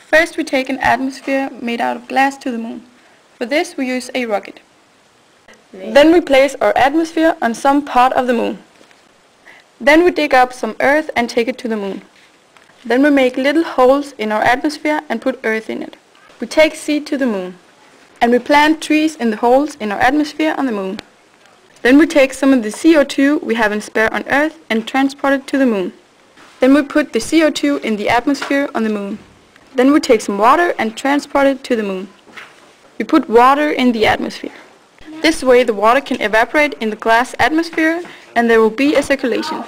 First we take an atmosphere made out of glass to the moon. For this we use a rocket. Then we place our atmosphere on some part of the moon. Then we dig up some earth and take it to the moon. Then we make little holes in our atmosphere and put earth in it. We take seed to the moon. And we plant trees in the holes in our atmosphere on the moon. Then we take some of the CO2 we have in spare on Earth and transport it to the moon. Then we put the CO2 in the atmosphere on the moon. Then we take some water and transport it to the moon. We put water in the atmosphere. This way the water can evaporate in the glass atmosphere and there will be a circulation.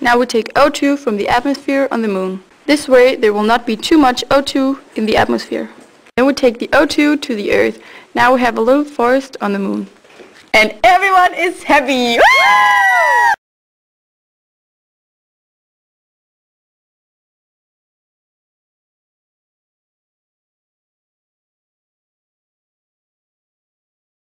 Now we take O2 from the atmosphere on the moon. This way there will not be too much O2 in the atmosphere. Then we take the O2 to the Earth. Now we have a little forest on the moon. And everyone is happy! Woo!